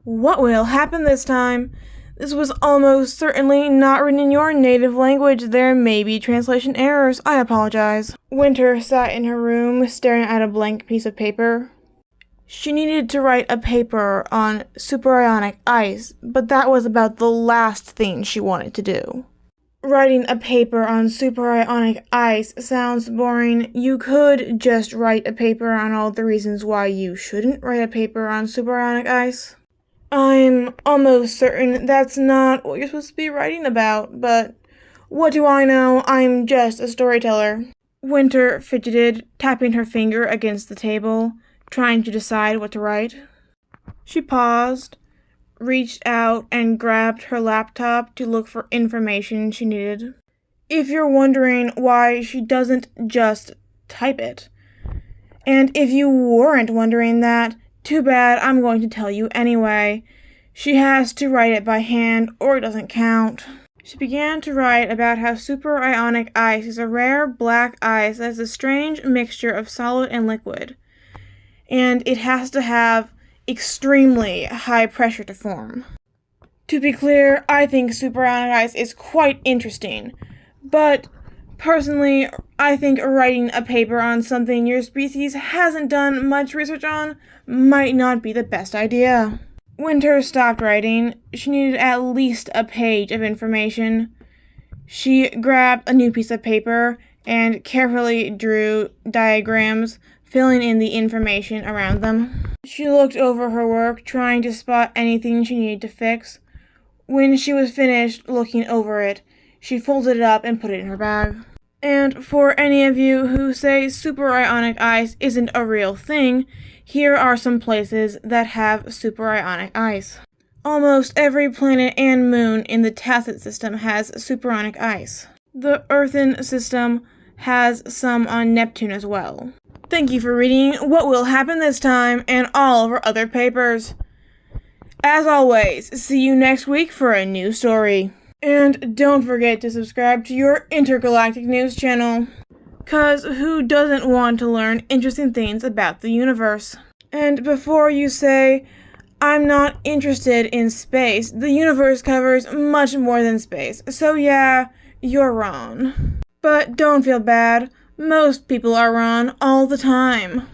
What will happen this time? This was almost certainly not written in your native language. There may be translation errors. I apologize. Winter sat in her room, staring at a blank piece of paper. She needed to write a paper on Superionic ice, but that was about the last thing she wanted to do. Writing a paper on Superionic ice sounds boring. You could just write a paper on all the reasons why you shouldn't write a paper on Superionic ice. I'm almost certain that's not what you're supposed to be writing about, but what do I know? I'm just a storyteller. Winter fidgeted, tapping her finger against the table, trying to decide what to write. She paused, reached out, and grabbed her laptop to look for information she needed. If you're wondering why she doesn't just type it, and if you weren't wondering that, too bad, I'm going to tell you anyway. She has to write it by hand, or it doesn't count. She began to write about how superionic ice is a rare black ice that is a strange mixture of solid and liquid, and it has to have extremely high pressure to form. To be clear, I think superionic ice is quite interesting, but personally, I think writing a paper on something your species hasn't done much research on might not be the best idea. Winter stopped writing. She needed at least a page of information. She grabbed a new piece of paper and carefully drew diagrams, filling in the information around them. She looked over her work, trying to spot anything she needed to fix. When she was finished looking over it, she folded it up and put it in her bag. And for any of you who say superionic ice isn't a real thing, here are some places that have superionic ice. Almost every planet and moon in the Tacit system has superionic ice. The Earthen system has some on Neptune as well. Thank you for reading What Will Happen This Time and all of our other papers. As always, see you next week for a new story. And don't forget to subscribe to your intergalactic news channel, 'cause who doesn't want to learn interesting things about the universe? And before you say, I'm not interested in space, the universe covers much more than space, so yeah, you're wrong. But don't feel bad, most people are wrong all the time.